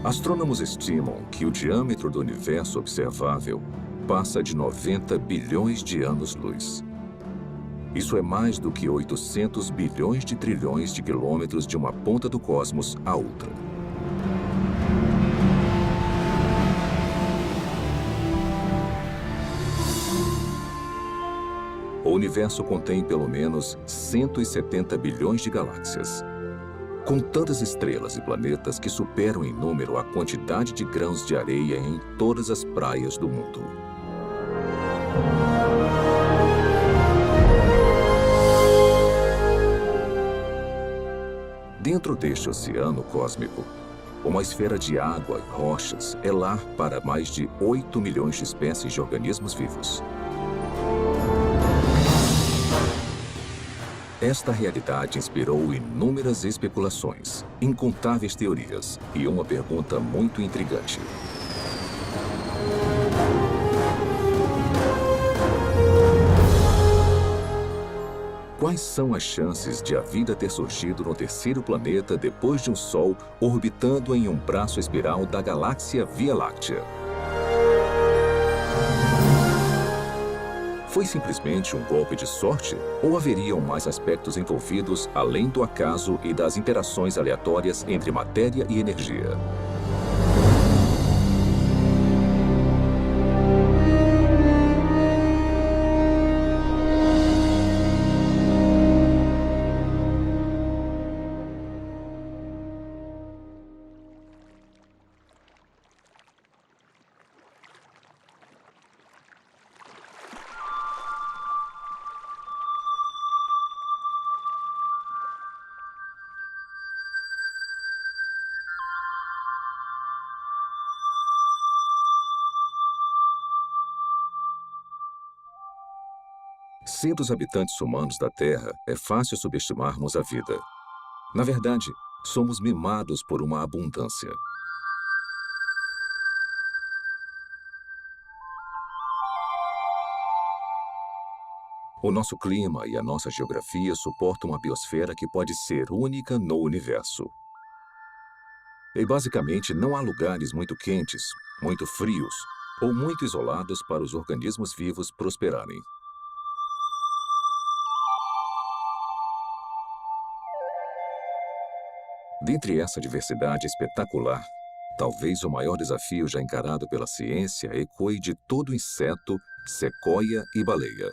Astrônomos estimam que o diâmetro do universo observável passa de 90 bilhões de anos-luz. Isso é mais do que 800 bilhões de trilhões de quilômetros de uma ponta do cosmos à outra. O universo contém pelo menos 170 bilhões de galáxias, com tantas estrelas e planetas que superam em número a quantidade de grãos de areia em todas as praias do mundo. Dentro deste oceano cósmico, uma esfera de água e rochas é lar para mais de 8 milhões de espécies de organismos vivos. Esta realidade inspirou inúmeras especulações, incontáveis teorias e uma pergunta muito intrigante. Quais são as chances de a vida ter surgido no terceiro planeta depois de um Sol orbitando em um braço espiral da galáxia Via Láctea? Foi simplesmente um golpe de sorte? Ou haveriam mais aspectos envolvidos além do acaso e das interações aleatórias entre matéria e energia? Sendo os habitantes humanos da Terra, é fácil subestimarmos a vida. Na verdade, somos mimados por uma abundância. O nosso clima e a nossa geografia suportam uma biosfera que pode ser única no universo. E basicamente não há lugares muito quentes, muito frios ou muito isolados para os organismos vivos prosperarem. Dentre essa diversidade espetacular, talvez o maior desafio já encarado pela ciência ecoe de todo inseto, sequoia e baleia.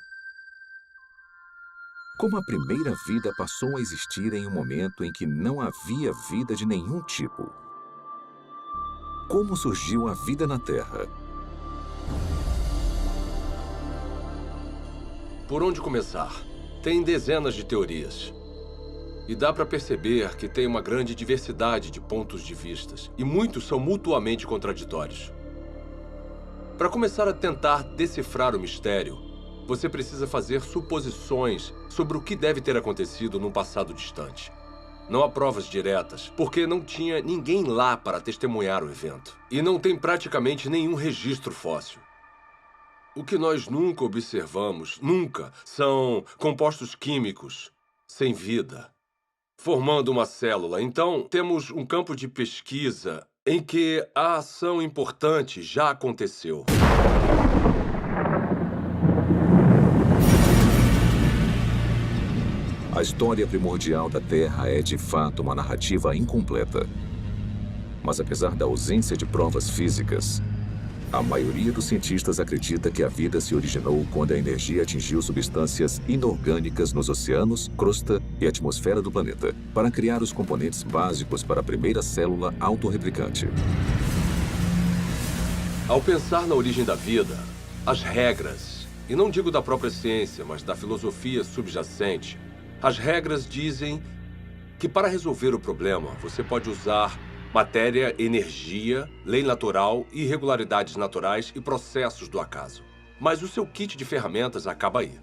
Como a primeira vida passou a existir em um momento em que não havia vida de nenhum tipo? Como surgiu a vida na Terra? Por onde começar? Tem dezenas de teorias. E dá para perceber que tem uma grande diversidade de pontos de vistas, e muitos são mutuamente contraditórios. Para começar a tentar decifrar o mistério, você precisa fazer suposições sobre o que deve ter acontecido num passado distante. Não há provas diretas, porque não tinha ninguém lá para testemunhar o evento. E não tem praticamente nenhum registro fóssil. O que nós nunca observamos, são compostos químicos sem vida, formando uma célula. Então, temos um campo de pesquisa em que a ação importante já aconteceu. A história primordial da Terra é, de fato, uma narrativa incompleta. Mas apesar da ausência de provas físicas, a maioria dos cientistas acredita que a vida se originou quando a energia atingiu substâncias inorgânicas nos oceanos, crosta e atmosfera do planeta, para criar os componentes básicos para a primeira célula autorreplicante. Ao pensar na origem da vida, as regras, e não digo da própria ciência, mas da filosofia subjacente, as regras dizem que para resolver o problema, você pode usar matéria, energia, lei natural, irregularidades naturais e processos do acaso. Mas o seu kit de ferramentas acaba aí.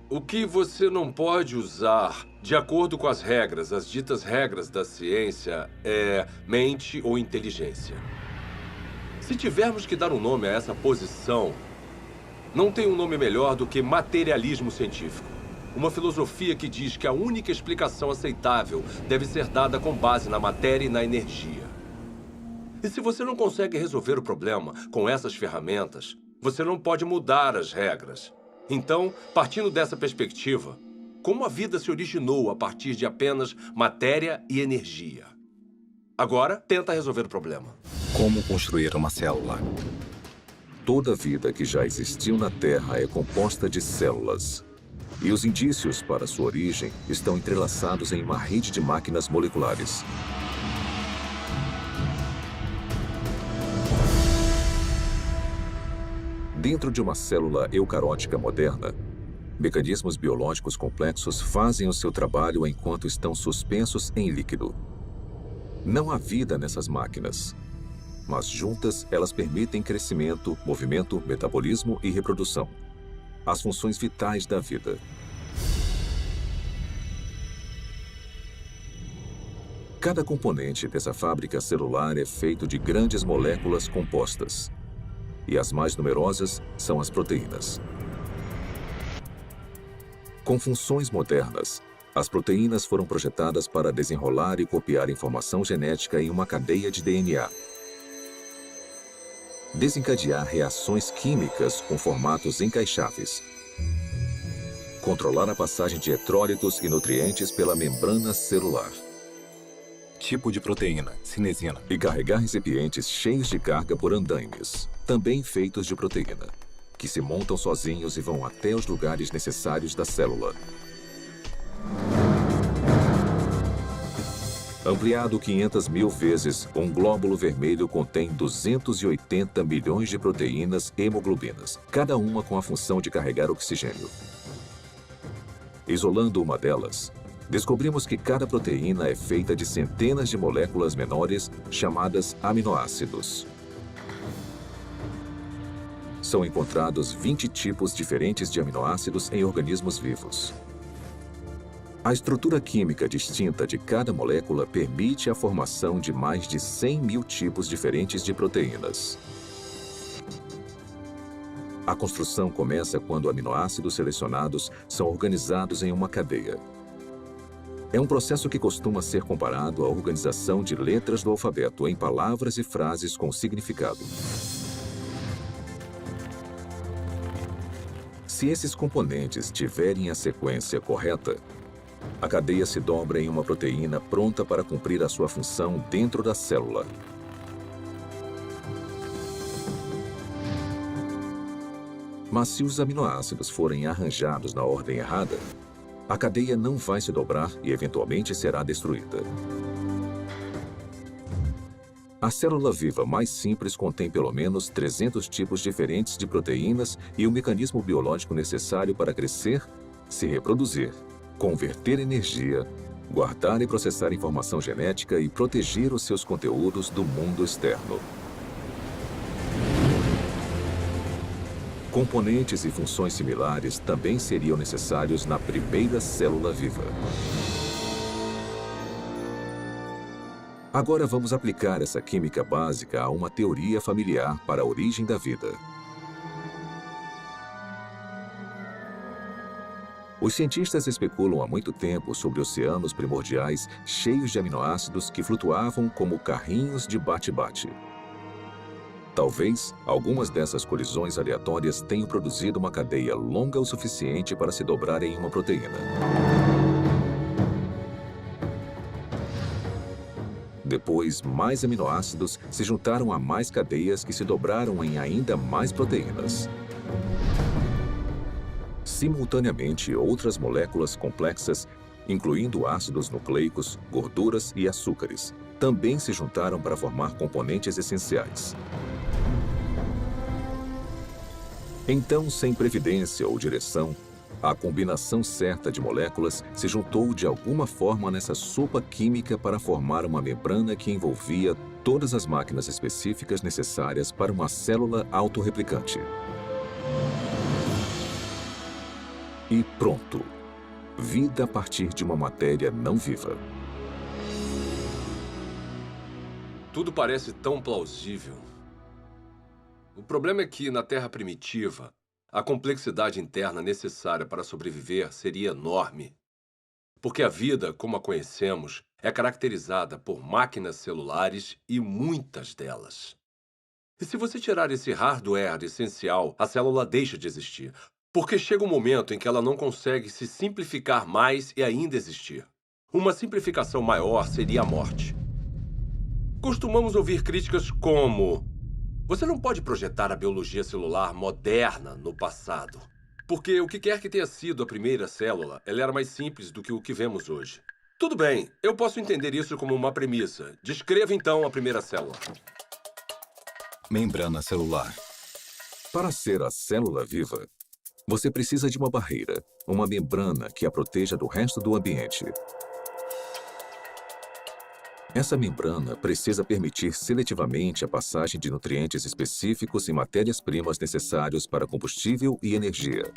O que você não pode usar, de acordo com as regras, as ditas regras da ciência, é mente ou inteligência. Se tivermos que dar um nome a essa posição, não tem um nome melhor do que materialismo científico. Uma filosofia que diz que a única explicação aceitável deve ser dada com base na matéria e na energia. E se você não consegue resolver o problema com essas ferramentas, você não pode mudar as regras. Então, partindo dessa perspectiva, como a vida se originou a partir de apenas matéria e energia? Agora, tenta resolver o problema. Como construir uma célula? Toda vida que já existiu na Terra é composta de células. E os indícios para sua origem estão entrelaçados em uma rede de máquinas moleculares. Dentro de uma célula eucarótica moderna, mecanismos biológicos complexos fazem o seu trabalho enquanto estão suspensos em líquido. Não há vida nessas máquinas, mas juntas elas permitem crescimento, movimento, metabolismo e reprodução. As funções vitais da vida. Cada componente dessa fábrica celular é feito de grandes moléculas compostas. E as mais numerosas são as proteínas. Com funções modernas, as proteínas foram projetadas para desenrolar e copiar informação genética em uma cadeia de DNA. Desencadear reações químicas com formatos encaixáveis. Controlar a passagem de eletrólitos e nutrientes pela membrana celular. Tipo de proteína, cinesina. E carregar recipientes cheios de carga por andaimes, também feitos de proteína, que se montam sozinhos e vão até os lugares necessários da célula. Ampliado 500.000 vezes, um glóbulo vermelho contém 280 milhões de proteínas hemoglobinas, cada uma com a função de carregar oxigênio. Isolando uma delas, descobrimos que cada proteína é feita de centenas de moléculas menores chamadas aminoácidos. São encontrados 20 tipos diferentes de aminoácidos em organismos vivos. A estrutura química distinta de cada molécula permite a formação de mais de 100.000 tipos diferentes de proteínas. A construção começa quando aminoácidos selecionados são organizados em uma cadeia. É um processo que costuma ser comparado à organização de letras do alfabeto em palavras e frases com significado. Se esses componentes tiverem a sequência correta, a cadeia se dobra em uma proteína pronta para cumprir a sua função dentro da célula. Mas se os aminoácidos forem arranjados na ordem errada, a cadeia não vai se dobrar e eventualmente será destruída. A célula viva mais simples contém pelo menos 300 tipos diferentes de proteínas e o mecanismo biológico necessário para crescer, se reproduzir, converter energia, guardar e processar informação genética e proteger os seus conteúdos do mundo externo. Componentes e funções similares também seriam necessários na primeira célula viva. Agora vamos aplicar essa química básica a uma teoria familiar para a origem da vida. Os cientistas especulam há muito tempo sobre oceanos primordiais cheios de aminoácidos que flutuavam como carrinhos de bate-bate. Talvez algumas dessas colisões aleatórias tenham produzido uma cadeia longa o suficiente para se dobrar em uma proteína. Depois, mais aminoácidos se juntaram a mais cadeias que se dobraram em ainda mais proteínas. Simultaneamente, outras moléculas complexas, incluindo ácidos nucleicos, gorduras e açúcares, também se juntaram para formar componentes essenciais. Então, sem previdência ou direção, a combinação certa de moléculas se juntou de alguma forma nessa sopa química para formar uma membrana que envolvia todas as máquinas específicas necessárias para uma célula autorreplicante. E pronto! Vida a partir de uma matéria não viva. Tudo parece tão plausível. O problema é que, na Terra primitiva, a complexidade interna necessária para sobreviver seria enorme. Porque a vida, como a conhecemos, é caracterizada por máquinas celulares e muitas delas. E se você tirar esse hardware essencial, a célula deixa de existir. Porque chega um momento em que ela não consegue se simplificar mais e ainda existir. Uma simplificação maior seria a morte. Costumamos ouvir críticas como: você não pode projetar a biologia celular moderna no passado. Porque o que quer que tenha sido a primeira célula, ela era mais simples do que o que vemos hoje. Tudo bem, eu posso entender isso como uma premissa. Descreva então a primeira célula. Membrana celular. Para ser a célula viva, você precisa de uma barreira, uma membrana que a proteja do resto do ambiente. Essa membrana precisa permitir seletivamente a passagem de nutrientes específicos e matérias-primas necessários para combustível e energia.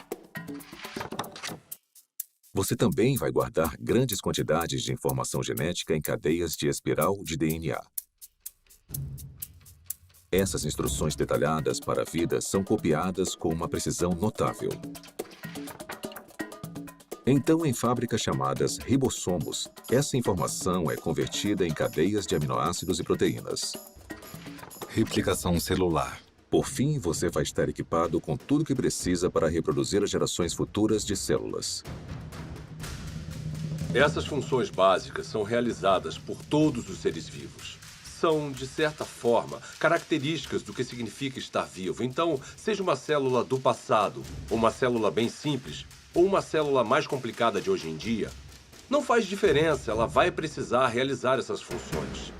Você também vai guardar grandes quantidades de informação genética em cadeias de espiral de DNA. Essas instruções detalhadas para a vida são copiadas com uma precisão notável. Então, em fábricas chamadas ribossomos, essa informação é convertida em cadeias de aminoácidos e proteínas. Replicação celular. Por fim, você vai estar equipado com tudo o que precisa para reproduzir as gerações futuras de células. Essas funções básicas são realizadas por todos os seres vivos. São, de certa forma, características do que significa estar vivo. Então, seja uma célula do passado, uma célula bem simples, ou uma célula mais complicada de hoje em dia, não faz diferença, ela vai precisar realizar essas funções.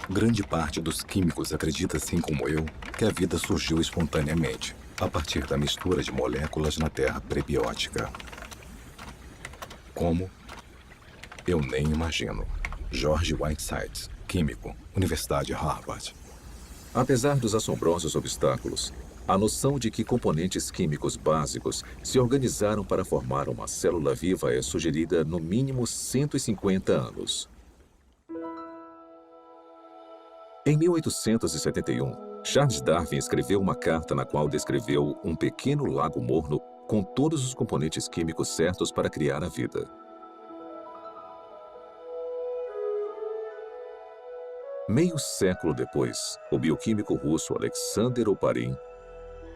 Grande parte dos químicos acredita, assim como eu, que a vida surgiu espontaneamente, a partir da mistura de moléculas na terra prebiótica. Como? Eu nem imagino. George Whiteside, químico, Universidade Harvard. Apesar dos assombrosos obstáculos, a noção de que componentes químicos básicos se organizaram para formar uma célula viva é sugerida no mínimo 150 anos. Em 1871, Charles Darwin escreveu uma carta na qual descreveu um pequeno lago morno com todos os componentes químicos certos para criar a vida. Meio século depois, o bioquímico russo Alexander Oparin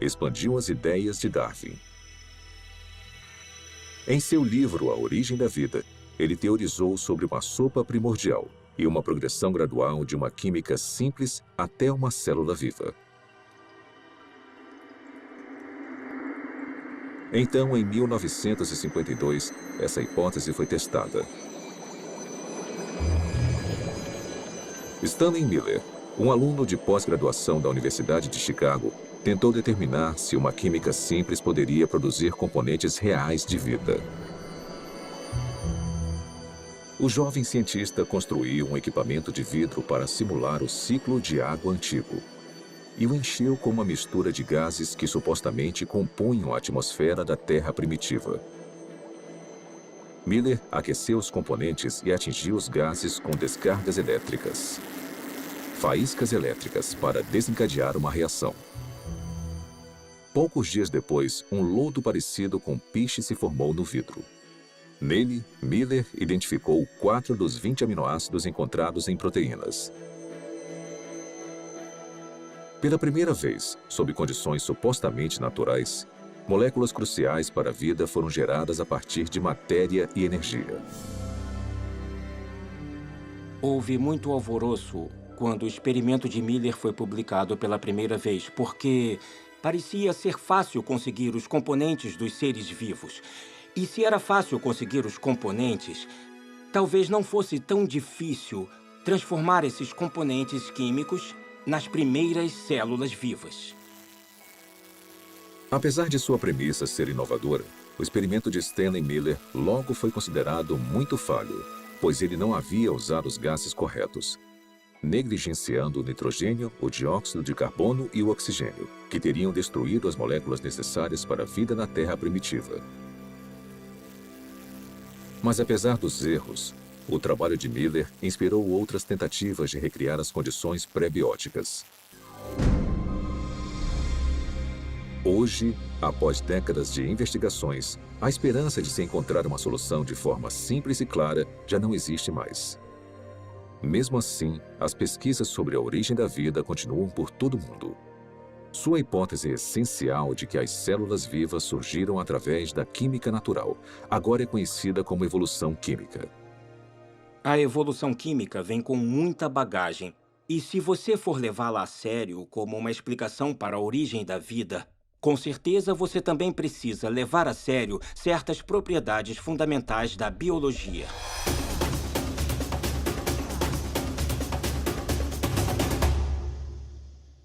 expandiu as ideias de Darwin. Em seu livro A Origem da Vida, ele teorizou sobre uma sopa primordial e uma progressão gradual de uma química simples até uma célula viva. Então, em 1952, essa hipótese foi testada. Stanley Miller, um aluno de pós-graduação da Universidade de Chicago, tentou determinar se uma química simples poderia produzir componentes reais de vida. O jovem cientista construiu um equipamento de vidro para simular o ciclo de água antigo e o encheu com uma mistura de gases que supostamente compunham a atmosfera da Terra primitiva. Miller aqueceu os componentes e atingiu os gases com descargas elétricas. Faíscas elétricas para desencadear uma reação. Poucos dias depois, um lodo parecido com piche se formou no vidro. Nele, Miller identificou 4 dos 20 aminoácidos encontrados em proteínas. Pela primeira vez, sob condições supostamente naturais, moléculas cruciais para a vida foram geradas a partir de matéria e energia. Houve muito alvoroço quando o experimento de Miller foi publicado pela primeira vez, porque parecia ser fácil conseguir os componentes dos seres vivos. E se era fácil conseguir os componentes, talvez não fosse tão difícil transformar esses componentes químicos nas primeiras células vivas. Apesar de sua premissa ser inovadora, o experimento de Stanley Miller logo foi considerado muito falho, pois ele não havia usado os gases corretos, negligenciando o nitrogênio, o dióxido de carbono e o oxigênio, que teriam destruído as moléculas necessárias para a vida na Terra primitiva. Mas apesar dos erros, o trabalho de Miller inspirou outras tentativas de recriar as condições pré-bióticas. Hoje, após décadas de investigações, A esperança de se encontrar uma solução de forma simples e clara já não existe mais. Mesmo assim, as pesquisas sobre a origem da vida continuam por todo o mundo. Sua hipótese essencial de que as células vivas surgiram através da química natural agora é conhecida como evolução química. A evolução química vem com muita bagagem. E se você for levá-la a sério como uma explicação para a origem da vida, com certeza você também precisa levar a sério certas propriedades fundamentais da biologia.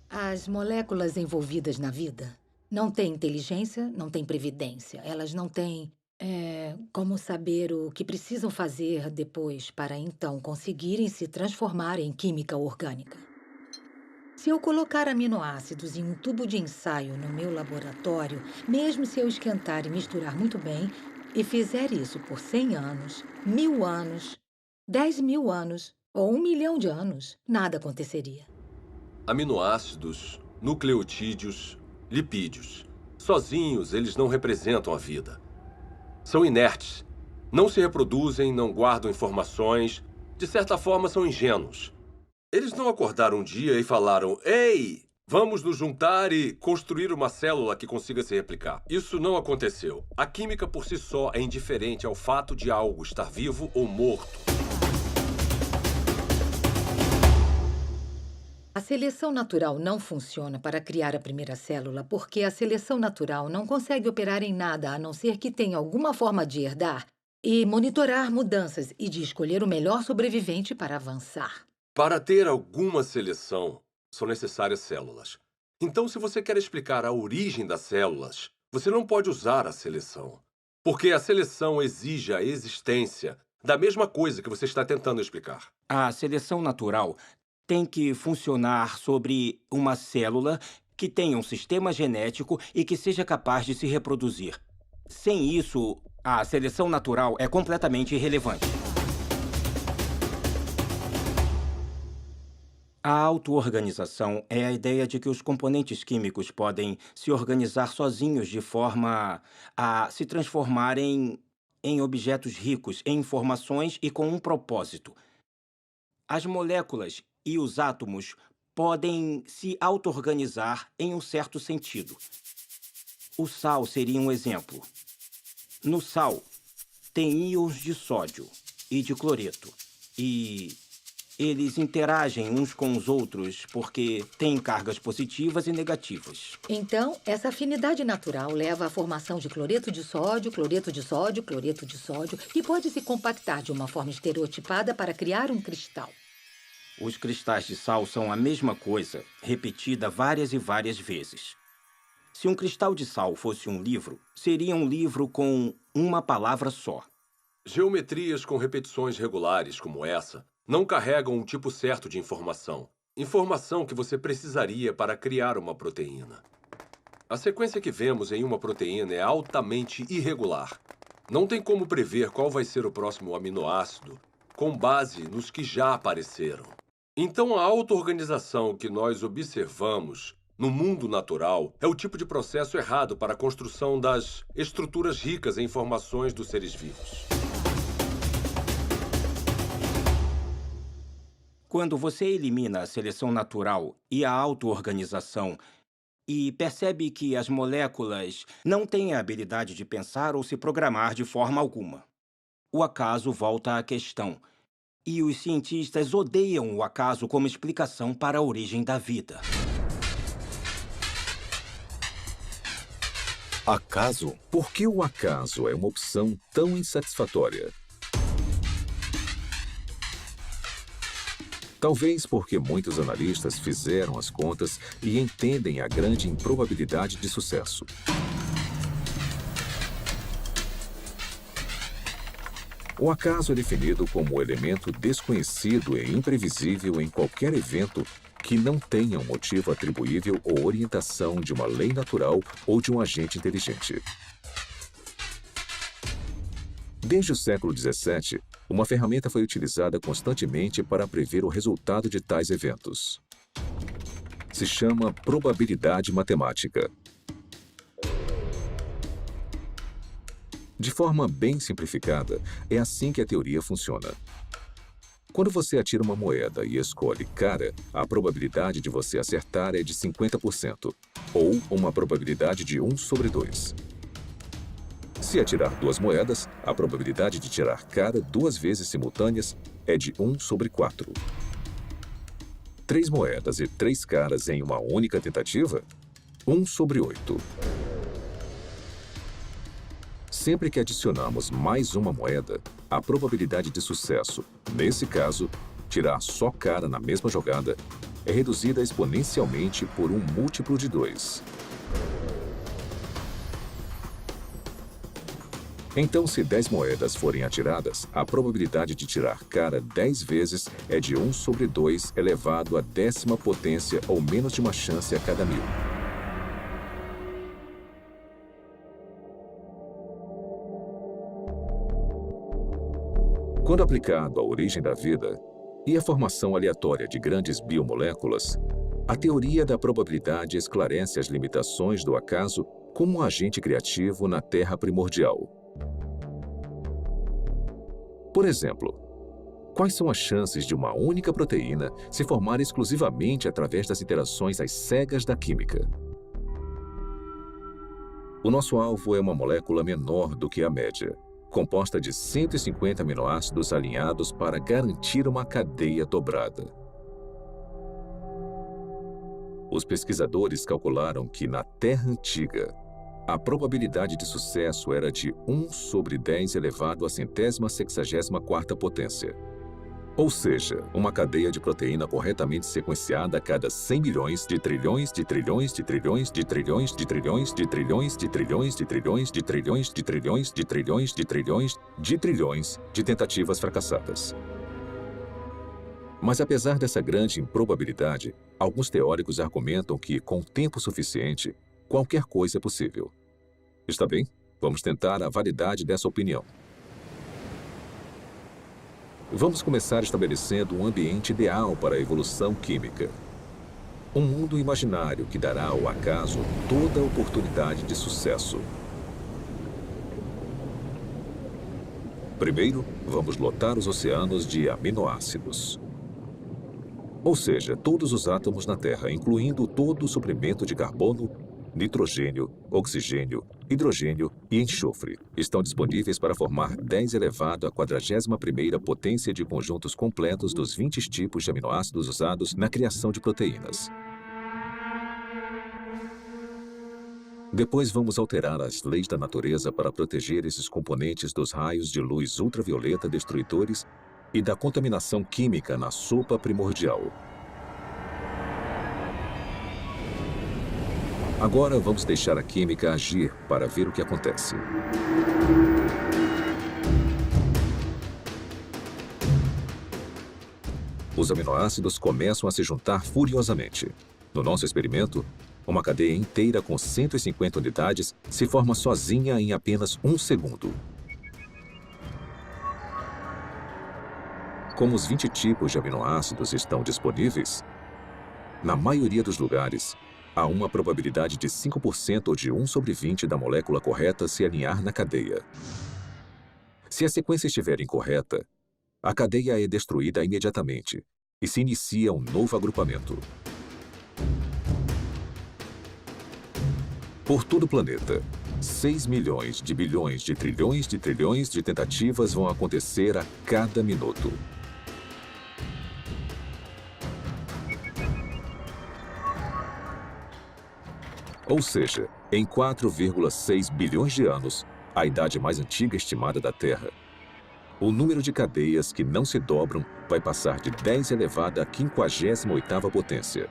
As moléculas envolvidas na vida não têm inteligência, não têm previdência. Elas não têm como saber o que precisam fazer depois para então conseguirem se transformar em química orgânica. Se eu colocar aminoácidos em um tubo de ensaio no meu laboratório, mesmo se eu esquentar e misturar muito bem, e fizer isso por 100 anos, 1000 anos, 10.000 anos ou 1 milhão de anos, nada aconteceria. Aminoácidos, nucleotídeos, lipídios. Sozinhos, eles não representam a vida. São inertes. Não se reproduzem, não guardam informações. De certa forma, são ingênuos. Eles não acordaram um dia e falaram: "Ei, vamos nos juntar e construir uma célula que consiga se replicar." Isso não aconteceu. A química por si só é indiferente ao fato de algo estar vivo ou morto. A seleção natural não funciona para criar a primeira célula porque a seleção natural não consegue operar em nada a não ser que tenha alguma forma de herdar e monitorar mudanças e de escolher o melhor sobrevivente para avançar. Para ter alguma seleção, são necessárias células. Então, se você quer explicar a origem das células, você não pode usar a seleção. Porque a seleção exige a existência da mesma coisa que você está tentando explicar. A seleção natural tem que funcionar sobre uma célula que tenha um sistema genético e que seja capaz de se reproduzir. Sem isso, a seleção natural é completamente irrelevante. A auto-organização é a ideia de que os componentes químicos podem se organizar sozinhos de forma a se transformarem em objetos ricos em informações e com um propósito. As moléculas e os átomos podem se auto-organizar em um certo sentido. O sal seria um exemplo. No sal, tem íons de sódio e de cloreto. E eles interagem uns com os outros porque têm cargas positivas e negativas. Então, essa afinidade natural leva à formação de cloreto de sódio, cloreto de sódio, cloreto de sódio, e pode se compactar de uma forma estereotipada para criar um cristal. Os cristais de sal são a mesma coisa, repetida várias e várias vezes. Se um cristal de sal fosse um livro, seria um livro com uma palavra só. Geometrias com repetições regulares como essa não carregam um tipo certo de informação. Informação que você precisaria para criar uma proteína. A sequência que vemos em uma proteína é altamente irregular. Não tem como prever qual vai ser o próximo aminoácido com base nos que já apareceram. Então, a auto-organização que nós observamos no mundo natural é o tipo de processo errado para a construção das estruturas ricas em informações dos seres vivos. Quando você elimina a seleção natural e a auto-organização e percebe que as moléculas não têm a habilidade de pensar ou se programar de forma alguma, o acaso volta à questão. E os cientistas odeiam o acaso como explicação para a origem da vida. Acaso? Por que o acaso é uma opção tão insatisfatória? Talvez porque muitos analistas fizeram as contas e entendem a grande improbabilidade de sucesso. O acaso é definido como o elemento desconhecido e imprevisível em qualquer evento que não tenha um motivo atribuível ou orientação de uma lei natural ou de um agente inteligente. Desde o século XVII, uma ferramenta foi utilizada constantemente para prever o resultado de tais eventos. Se chama probabilidade matemática. De forma bem simplificada, é assim que a teoria funciona. Quando você atira uma moeda e escolhe cara, a probabilidade de você acertar é de 50%, ou uma probabilidade de 1 sobre 2. Se atirar 2 moedas, a probabilidade de tirar cara 2 vezes simultâneas é de 1 sobre 4. 3 moedas e 3 caras em uma única tentativa? 1 sobre 8. Sempre que adicionamos mais uma moeda, a probabilidade de sucesso, nesse caso, tirar só cara na mesma jogada, é reduzida exponencialmente por um múltiplo de 2. Então, se 10 moedas forem atiradas, a probabilidade de tirar cara 10 vezes é de 1 sobre 2 elevado à 10ª potência ou menos de uma chance a cada 1000. Quando aplicado à origem da vida e à formação aleatória de grandes biomoléculas, a teoria da probabilidade esclarece as limitações do acaso como um agente criativo na Terra primordial. Por exemplo, quais são as chances de uma única proteína se formar exclusivamente através das interações às cegas da química? O nosso alvo é uma molécula menor do que a média, composta de 150 aminoácidos alinhados para garantir uma cadeia dobrada. Os pesquisadores calcularam que, na Terra antiga, a probabilidade de sucesso era de 1 sobre 10 elevado à 164ª potência. Ou seja, uma cadeia de proteína corretamente sequenciada a cada 100 milhões de trilhões de trilhões de trilhões de trilhões de trilhões de trilhões de trilhões de trilhões de trilhões de trilhões de trilhões de trilhões de trilhões de tentativas fracassadas. Mas apesar dessa grande improbabilidade, alguns teóricos argumentam que, com tempo suficiente, qualquer coisa é possível. Está bem? Vamos tentar a validade dessa opinião. Vamos começar estabelecendo um ambiente ideal para a evolução química. Um mundo imaginário que dará ao acaso toda a oportunidade de sucesso. Primeiro, vamos lotar os oceanos de aminoácidos. Ou seja, todos os átomos na Terra, incluindo todo o suprimento de carbono, nitrogênio, oxigênio, hidrogênio e enxofre, estão disponíveis para formar 10 elevado à 41ª potência de conjuntos completos dos 20 tipos de aminoácidos usados na criação de proteínas. Depois vamos alterar as leis da natureza para proteger esses componentes dos raios de luz ultravioleta destruidores e da contaminação química na sopa primordial. Agora vamos deixar a química agir para ver o que acontece. Os aminoácidos começam a se juntar furiosamente. No nosso experimento, uma cadeia inteira com 150 unidades se forma sozinha em apenas 1 segundo. Como os 20 tipos de aminoácidos estão disponíveis, na maioria dos lugares, há uma probabilidade de 5% ou de 1 sobre 20 da molécula correta se alinhar na cadeia. Se a sequência estiver incorreta, a cadeia é destruída imediatamente e se inicia um novo agrupamento. Por todo o planeta, 6 milhões de bilhões de trilhões de tentativas vão acontecer a cada minuto. Ou seja, em 4,6 bilhões de anos, a idade mais antiga estimada da Terra, o número de cadeias que não se dobram vai passar de 10 elevado à 58ª potência.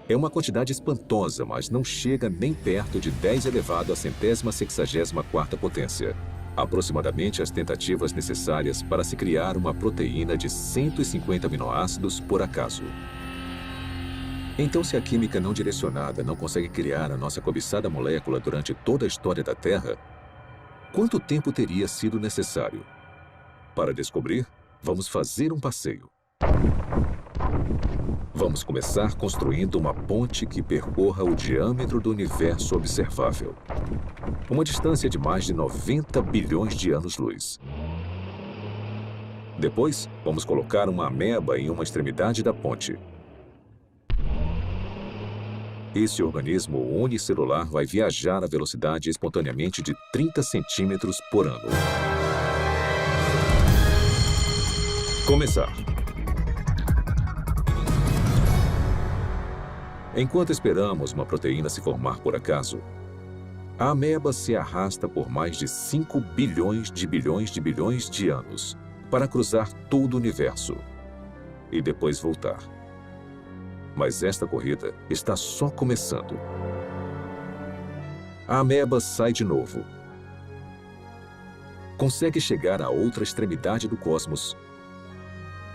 É uma quantidade espantosa, mas não chega nem perto de 10 elevado à 164ª potência. Aproximadamente as tentativas necessárias para se criar uma proteína de 150 aminoácidos por acaso. Então, se a química não direcionada não consegue criar a nossa cobiçada molécula durante toda a história da Terra, quanto tempo teria sido necessário? Para descobrir, vamos fazer um passeio. Vamos começar construindo uma ponte que percorra o diâmetro do universo observável. Uma distância de mais de 90 bilhões de anos-luz. Depois, vamos colocar uma ameba em uma extremidade da ponte. Esse organismo unicelular vai viajar a velocidade espontaneamente de 30 centímetros por ano. Começar. Enquanto esperamos uma proteína se formar por acaso, a ameba se arrasta por mais de 5 bilhões de anos para cruzar todo o universo e depois voltar. Mas esta corrida está só começando. A ameba sai de novo. Consegue chegar à outra extremidade do cosmos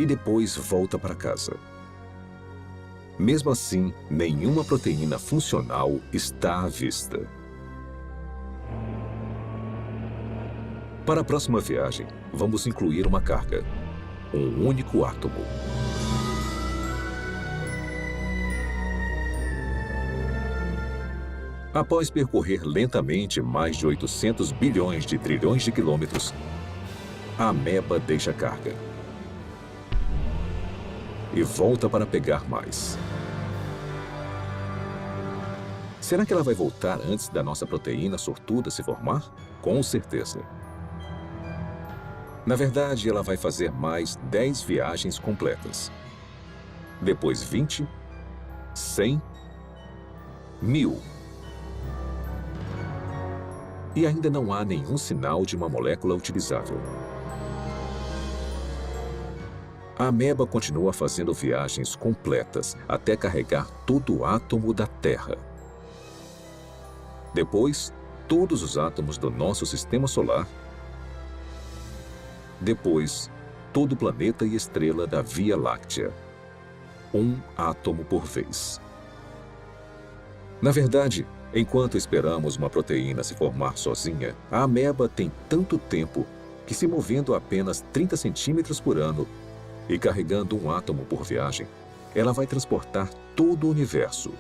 e depois volta para casa. Mesmo assim, nenhuma proteína funcional está à vista. Para a próxima viagem, vamos incluir uma carga, um único átomo. Após percorrer lentamente mais de 800 bilhões de trilhões de quilômetros, a ameba deixa a carga e volta para pegar mais. Será que ela vai voltar antes da nossa proteína sortuda se formar? Com certeza. Na verdade, ela vai fazer mais 10 viagens completas. Depois 20, 100, 1000. E ainda não há nenhum sinal de uma molécula utilizável. A ameba continua fazendo viagens completas até carregar todo o átomo da Terra. Depois, todos os átomos do nosso sistema solar. Depois, todo o planeta e estrela da Via Láctea. Um átomo por vez. Na verdade, enquanto esperamos uma proteína se formar sozinha, a ameba tem tanto tempo que, se movendo apenas 30 centímetros por ano e carregando um átomo por viagem, ela vai transportar todo o universo,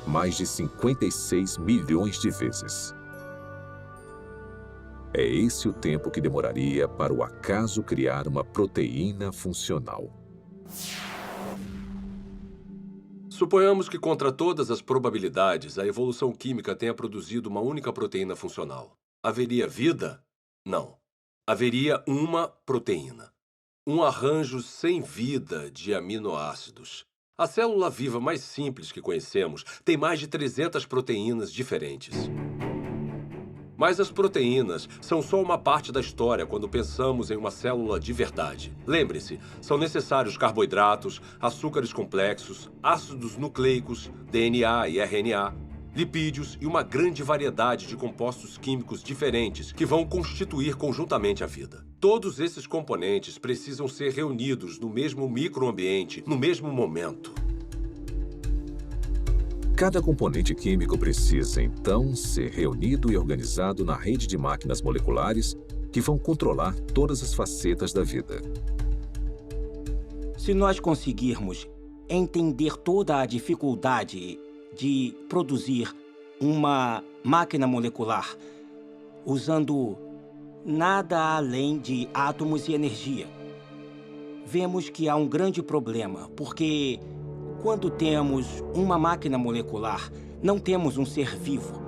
mais de 56 milhões de vezes. É esse o tempo que demoraria para o acaso criar uma proteína funcional. Suponhamos que, contra todas as probabilidades, a evolução química tenha produzido uma única proteína funcional. Haveria vida? Não. Haveria uma proteína. Um arranjo sem vida de aminoácidos. A célula viva mais simples que conhecemos tem mais de 300 proteínas diferentes. Mas as proteínas são só uma parte da história quando pensamos em uma célula de verdade. Lembre-se, são necessários carboidratos, açúcares complexos, ácidos nucleicos, DNA e RNA, lipídios e uma grande variedade de compostos químicos diferentes que vão constituir conjuntamente a vida. Todos esses componentes precisam ser reunidos no mesmo microambiente, no mesmo momento. Cada componente químico precisa, então, ser reunido e organizado na rede de máquinas moleculares que vão controlar todas as facetas da vida. Se nós conseguirmos entender toda a dificuldade de produzir uma máquina molecular usando nada além de átomos e energia, vemos que há um grande problema, porque quando temos uma máquina molecular, não temos um ser vivo.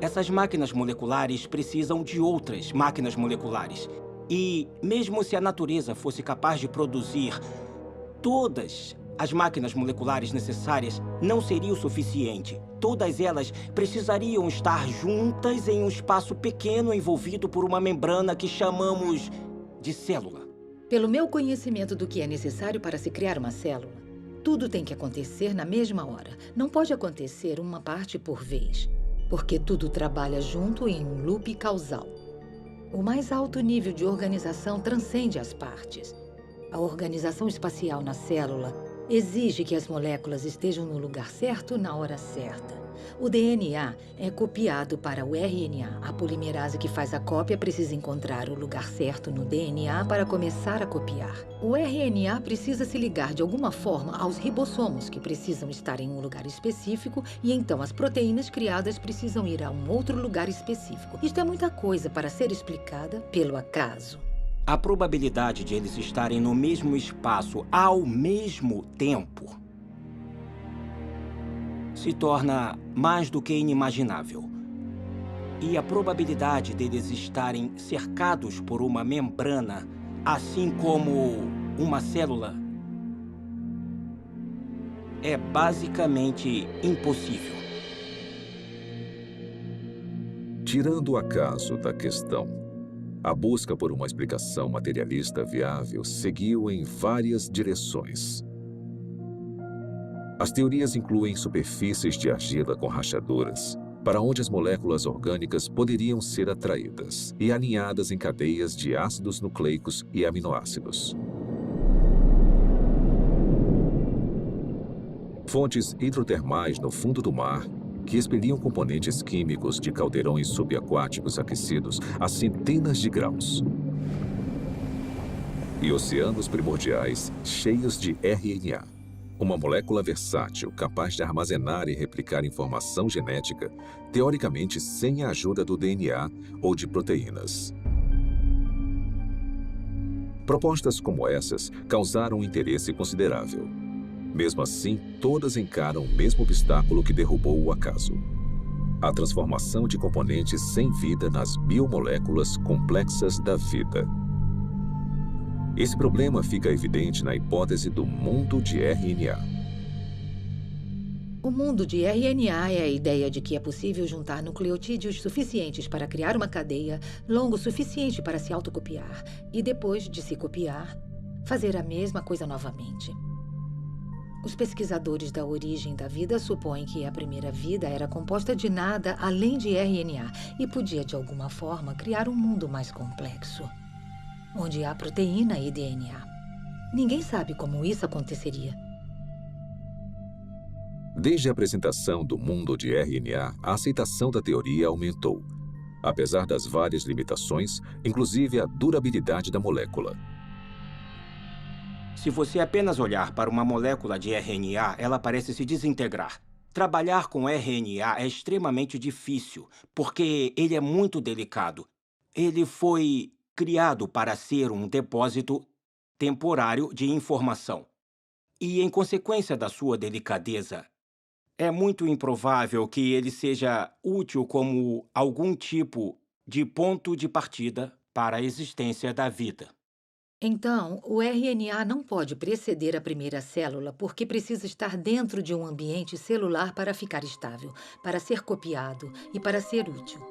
Essas máquinas moleculares precisam de outras máquinas moleculares. E mesmo se a natureza fosse capaz de produzir todas as máquinas moleculares necessárias, não seria o suficiente. Todas elas precisariam estar juntas em um espaço pequeno envolvido por uma membrana que chamamos de célula. Pelo meu conhecimento do que é necessário para se criar uma célula, tudo tem que acontecer na mesma hora. Não pode acontecer uma parte por vez, porque tudo trabalha junto em um loop causal. O mais alto nível de organização transcende as partes. A organização espacial na célula exige que as moléculas estejam no lugar certo na hora certa. O DNA é copiado para o RNA. A polimerase que faz a cópia precisa encontrar o lugar certo no DNA para começar a copiar. O RNA precisa se ligar de alguma forma aos ribossomos, que precisam estar em um lugar específico, e então as proteínas criadas precisam ir a um outro lugar específico. Isto é muita coisa para ser explicada pelo acaso. A probabilidade de eles estarem no mesmo espaço ao mesmo tempo se torna mais do que inimaginável. E a probabilidade deles estarem cercados por uma membrana, assim como uma célula, é basicamente impossível. Tirando o acaso da questão, a busca por uma explicação materialista viável seguiu em várias direções. As teorias incluem superfícies de argila com rachaduras, para onde as moléculas orgânicas poderiam ser atraídas e alinhadas em cadeias de ácidos nucleicos e aminoácidos. Fontes hidrotermais no fundo do mar, que expeliam componentes químicos de caldeirões subaquáticos aquecidos a centenas de graus. E oceanos primordiais cheios de RNA. Uma molécula versátil, capaz de armazenar e replicar informação genética, teoricamente sem a ajuda do DNA ou de proteínas. Propostas como essas causaram um interesse considerável. Mesmo assim, todas encaram o mesmo obstáculo que derrubou o acaso: a transformação de componentes sem vida nas biomoléculas complexas da vida. Esse problema fica evidente na hipótese do mundo de RNA. O mundo de RNA é a ideia de que é possível juntar nucleotídeos suficientes para criar uma cadeia longo o suficiente para se autocopiar e, depois de se copiar, fazer a mesma coisa novamente. Os pesquisadores da origem da vida supõem que a primeira vida era composta de nada além de RNA e podia, de alguma forma, criar um mundo mais complexo, onde há proteína e DNA. Ninguém sabe como isso aconteceria. Desde a apresentação do mundo de RNA, a aceitação da teoria aumentou, apesar das várias limitações, inclusive a durabilidade da molécula. Se você apenas olhar para uma molécula de RNA, ela parece se desintegrar. Trabalhar com RNA é extremamente difícil, porque ele é muito delicado. Ele foi criado para ser um depósito temporário de informação. E, em consequência da sua delicadeza, é muito improvável que ele seja útil como algum tipo de ponto de partida para a existência da vida. Então, o RNA não pode preceder a primeira célula porque precisa estar dentro de um ambiente celular para ficar estável, para ser copiado e para ser útil.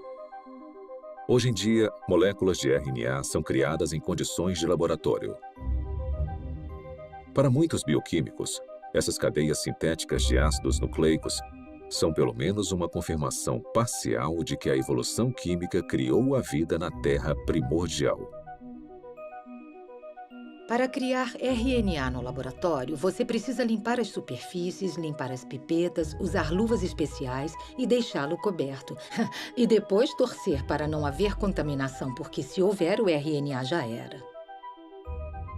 Hoje em dia, moléculas de RNA são criadas em condições de laboratório. Para muitos bioquímicos, essas cadeias sintéticas de ácidos nucleicos são pelo menos uma confirmação parcial de que a evolução química criou a vida na Terra primordial. Para criar RNA no laboratório, você precisa limpar as superfícies, limpar as pipetas, usar luvas especiais e deixá-lo coberto. E depois torcer para não haver contaminação, porque se houver, o RNA já era.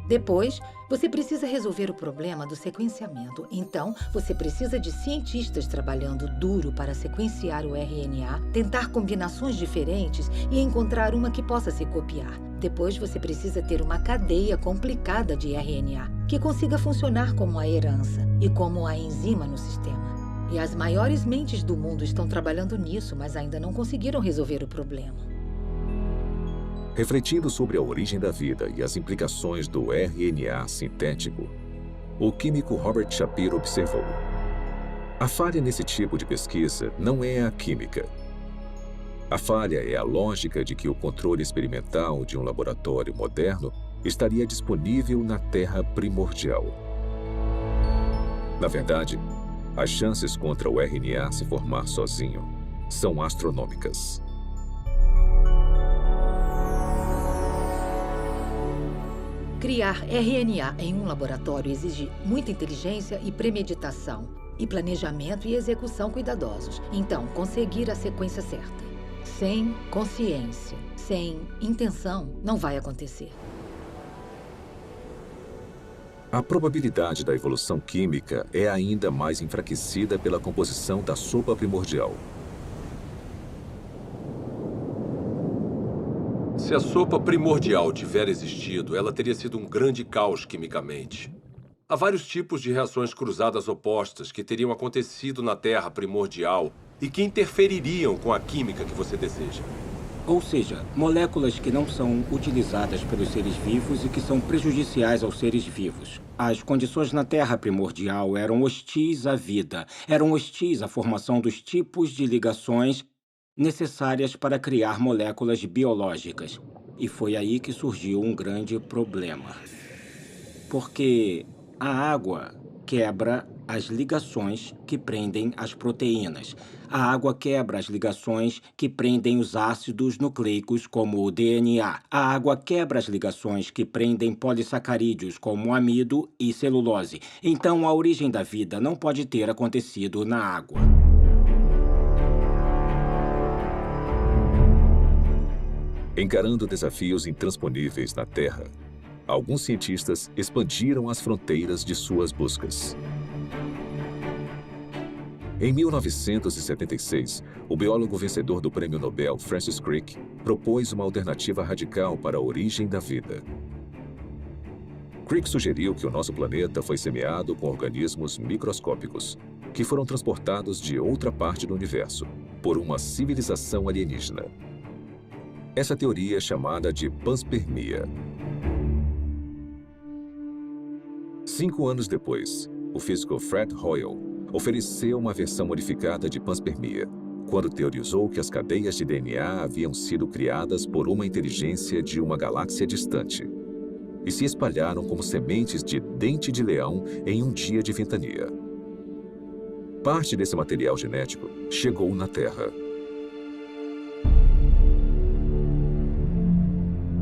Depois, você precisa resolver o problema do sequenciamento. Então, você precisa de cientistas trabalhando duro para sequenciar o RNA, tentar combinações diferentes e encontrar uma que possa se copiar. Depois, você precisa ter uma cadeia complicada de RNA, que consiga funcionar como a herança e como a enzima no sistema. E as maiores mentes do mundo estão trabalhando nisso, mas ainda não conseguiram resolver o problema. Refletindo sobre a origem da vida e as implicações do RNA sintético, o químico Robert Shapiro observou: a falha nesse tipo de pesquisa não é a química. A falha é a lógica de que o controle experimental de um laboratório moderno estaria disponível na Terra primordial. Na verdade, as chances contra o RNA se formar sozinho são astronômicas. Criar RNA em um laboratório exige muita inteligência e premeditação, e planejamento e execução cuidadosos. Então, conseguir a sequência certa. Sem consciência, sem intenção, não vai acontecer. A probabilidade da evolução química é ainda mais enfraquecida pela composição da sopa primordial. Se a sopa primordial tiver existido, ela teria sido um grande caos quimicamente. Há vários tipos de reações cruzadas opostas que teriam acontecido na Terra primordial e que interfeririam com a química que você deseja. Ou seja, moléculas que não são utilizadas pelos seres vivos e que são prejudiciais aos seres vivos. As condições na Terra primordial eram hostis à vida, eram hostis à formação dos tipos de ligações necessárias para criar moléculas biológicas. E foi aí que surgiu um grande problema. Porque a água quebra as ligações que prendem as proteínas. A água quebra as ligações que prendem os ácidos nucleicos, como o DNA. A água quebra as ligações que prendem polissacarídeos, como o amido e celulose. Então, a origem da vida não pode ter acontecido na água. Encarando desafios intransponíveis na Terra, alguns cientistas expandiram as fronteiras de suas buscas. Em 1976, o biólogo vencedor do Prêmio Nobel, Francis Crick, propôs uma alternativa radical para a origem da vida. Crick sugeriu que o nosso planeta foi semeado com organismos microscópicos, que foram transportados de outra parte do universo, por uma civilização alienígena. Essa teoria é chamada de panspermia. 5 anos depois, o físico Fred Hoyle ofereceu uma versão modificada de panspermia, quando teorizou que as cadeias de DNA haviam sido criadas por uma inteligência de uma galáxia distante e se espalharam como sementes de dente de leão em um dia de ventania. Parte desse material genético chegou na Terra.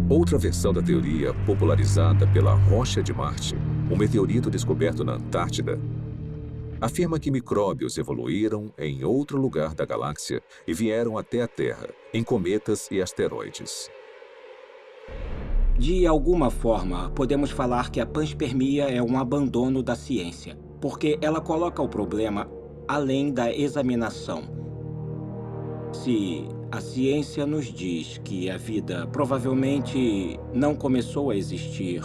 Outra versão da teoria, popularizada pela Rocha de Marte, um meteorito descoberto na Antártida, afirma que micróbios evoluíram em outro lugar da galáxia e vieram até a Terra, em cometas e asteroides. De alguma forma, podemos falar que a panspermia é um abandono da ciência, porque ela coloca o problema além da examinação. Se a ciência nos diz que a vida provavelmente não começou a existir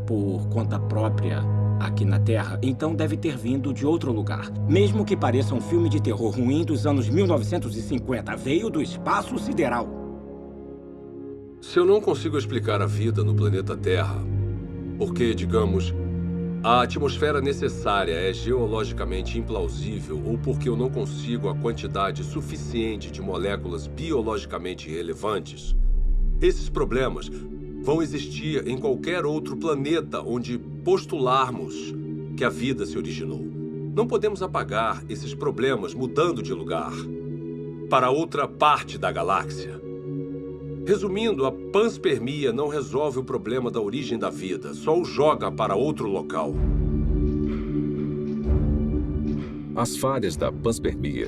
por conta própria aqui na Terra, então deve ter vindo de outro lugar. Mesmo que pareça um filme de terror ruim dos anos 1950, veio do espaço sideral. Se eu não consigo explicar a vida no planeta Terra, porque, digamos, a atmosfera necessária é geologicamente implausível ou porque eu não consigo a quantidade suficiente de moléculas biologicamente relevantes, esses problemas vão existir em qualquer outro planeta onde postularmos que a vida se originou. Não podemos apagar esses problemas mudando de lugar para outra parte da galáxia. Resumindo, a panspermia não resolve o problema da origem da vida, só o joga para outro local. As falhas da panspermia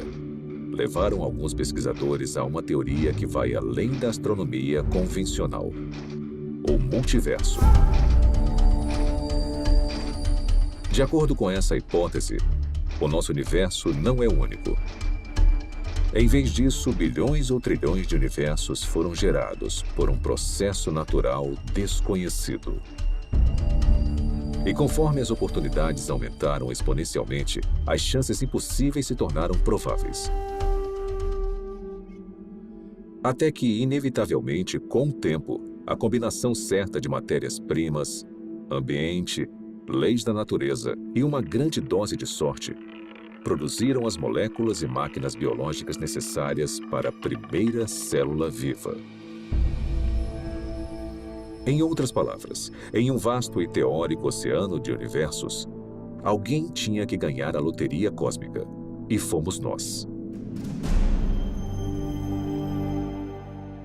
levaram alguns pesquisadores a uma teoria que vai além da astronomia convencional: o multiverso. De acordo com essa hipótese, o nosso universo não é único. Em vez disso, bilhões ou trilhões de universos foram gerados por um processo natural desconhecido. E conforme as oportunidades aumentaram exponencialmente, as chances impossíveis se tornaram prováveis. Até que, inevitavelmente, com o tempo, a combinação certa de matérias-primas, ambiente, leis da natureza e uma grande dose de sorte produziram as moléculas e máquinas biológicas necessárias para a primeira célula viva. Em outras palavras, em um vasto e teórico oceano de universos, alguém tinha que ganhar a loteria cósmica, e fomos nós.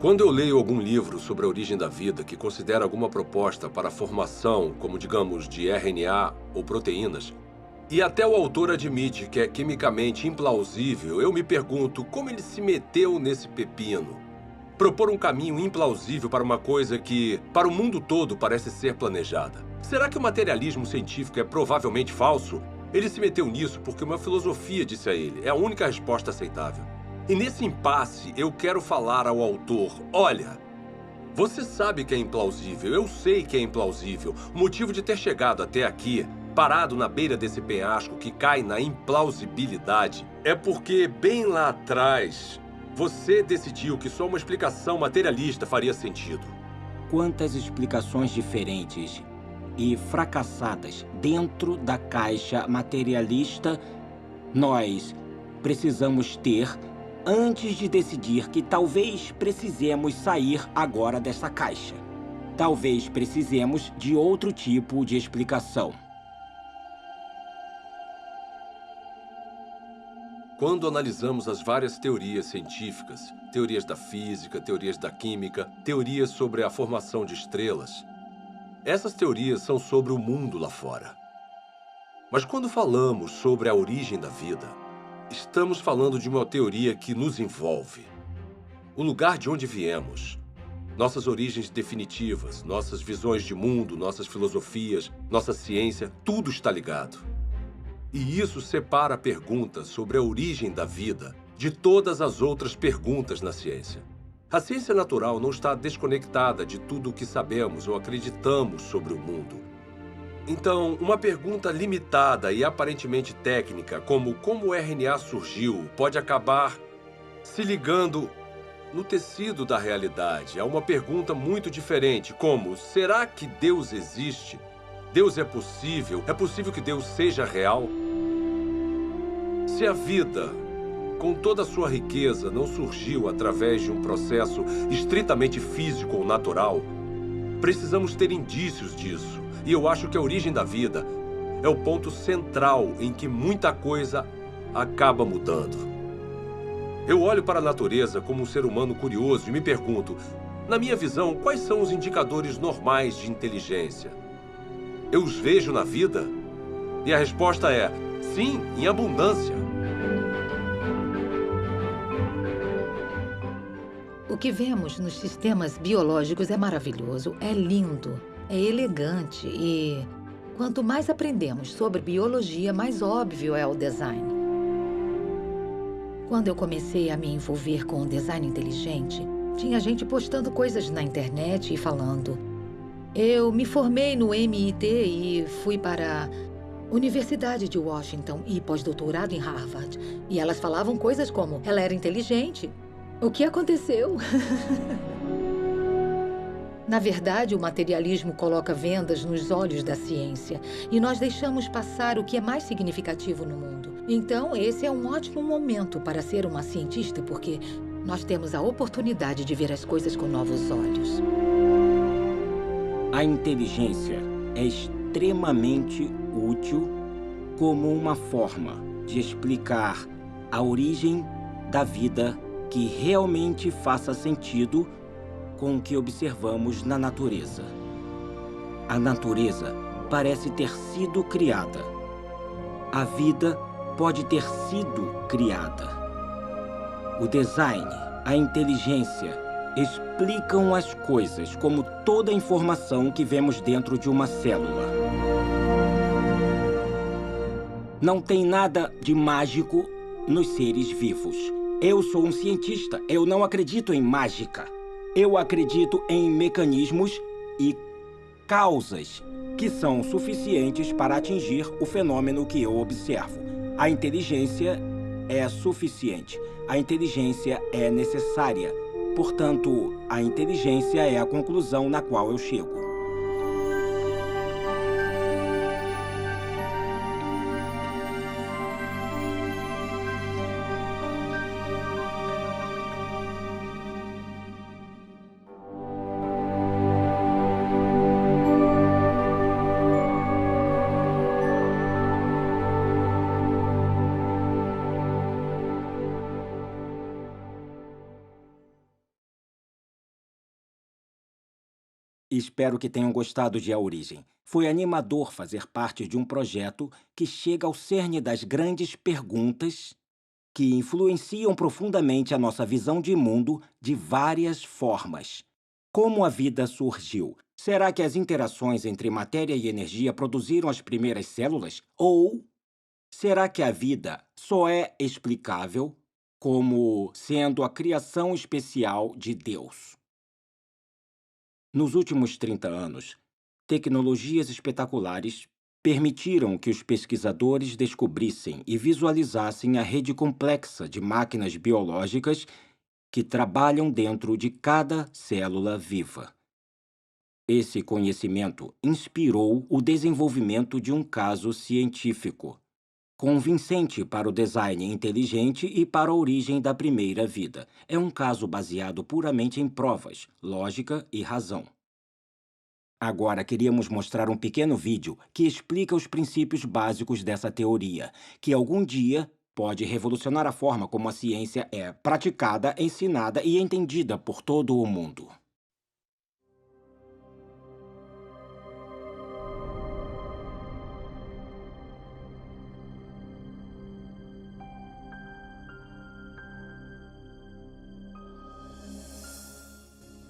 Quando eu leio algum livro sobre a origem da vida que considera alguma proposta para a formação, como digamos, de RNA ou proteínas, e até o autor admite que é quimicamente implausível, eu me pergunto como ele se meteu nesse pepino. Propor um caminho implausível para uma coisa que, para o mundo todo, parece ser planejada. Será que o materialismo científico é provavelmente falso? Ele se meteu nisso porque uma filosofia disse a ele. É a única resposta aceitável. E nesse impasse, eu quero falar ao autor, olha, você sabe que é implausível, eu sei que é implausível. O motivo de ter chegado até aqui, parado na beira desse penhasco que cai na implausibilidade, é porque bem lá atrás, você decidiu que só uma explicação materialista faria sentido. Quantas explicações diferentes e fracassadas dentro da caixa materialista nós precisamos ter antes de decidir que talvez precisemos sair agora dessa caixa. Talvez precisemos de outro tipo de explicação. Quando analisamos as várias teorias científicas, teorias da física, teorias da química, teorias sobre a formação de estrelas, essas teorias são sobre o mundo lá fora. Mas quando falamos sobre a origem da vida, estamos falando de uma teoria que nos envolve. O lugar de onde viemos, nossas origens definitivas, nossas visões de mundo, nossas filosofias, nossa ciência, tudo está ligado. E isso separa a pergunta sobre a origem da vida de todas as outras perguntas na ciência. A ciência natural não está desconectada de tudo o que sabemos ou acreditamos sobre o mundo. Então, uma pergunta limitada e aparentemente técnica, como o RNA surgiu, pode acabar se ligando no tecido da realidade. É uma pergunta muito diferente, como, será que Deus existe? Deus é possível? É possível que Deus seja real? Se a vida, com toda a sua riqueza, não surgiu através de um processo estritamente físico ou natural, precisamos ter indícios disso. E eu acho que a origem da vida é o ponto central em que muita coisa acaba mudando. Eu olho para a natureza como um ser humano curioso e me pergunto, na minha visão, quais são os indicadores normais de inteligência? Eu os vejo na vida? E a resposta é, sim, em abundância. O que vemos nos sistemas biológicos é maravilhoso, é lindo, é elegante e quanto mais aprendemos sobre biologia, mais óbvio é o design. Quando eu comecei a me envolver com o design inteligente, tinha gente postando coisas na internet e falando: eu me formei no MIT e fui para a Universidade de Washington e pós-doutorado em Harvard. E elas falavam coisas como, ela era inteligente. O que aconteceu? Na verdade, o materialismo coloca vendas nos olhos da ciência e nós deixamos passar o que é mais significativo no mundo. Então, esse é um ótimo momento para ser uma cientista, porque nós temos a oportunidade de ver as coisas com novos olhos. A inteligência é extremamente útil como uma forma de explicar a origem da vida que realmente faça sentido com o que observamos na natureza. A natureza parece ter sido criada. A vida pode ter sido criada. O design, a inteligência explicam as coisas como toda a informação que vemos dentro de uma célula. Não tem nada de mágico nos seres vivos. Eu sou um cientista, eu não acredito em mágica. Eu acredito em mecanismos e causas que são suficientes para atingir o fenômeno que eu observo. A inteligência é suficiente. A inteligência é necessária. Portanto, a inteligência é a conclusão na qual eu chego. Espero que tenham gostado de A Origem. Foi animador fazer parte de um projeto que chega ao cerne das grandes perguntas que influenciam profundamente a nossa visão de mundo de várias formas. Como a vida surgiu? Será que as interações entre matéria e energia produziram as primeiras células? Ou será que a vida só é explicável como sendo a criação especial de Deus? Nos últimos 30 anos, tecnologias espetaculares permitiram que os pesquisadores descobrissem e visualizassem a rede complexa de máquinas biológicas que trabalham dentro de cada célula viva. Esse conhecimento inspirou o desenvolvimento de um caso científico, convincente para o design inteligente e para a origem da primeira vida. É um caso baseado puramente em provas, lógica e razão. Agora queríamos mostrar um pequeno vídeo que explica os princípios básicos dessa teoria, que algum dia pode revolucionar a forma como a ciência é praticada, ensinada e entendida por todo o mundo.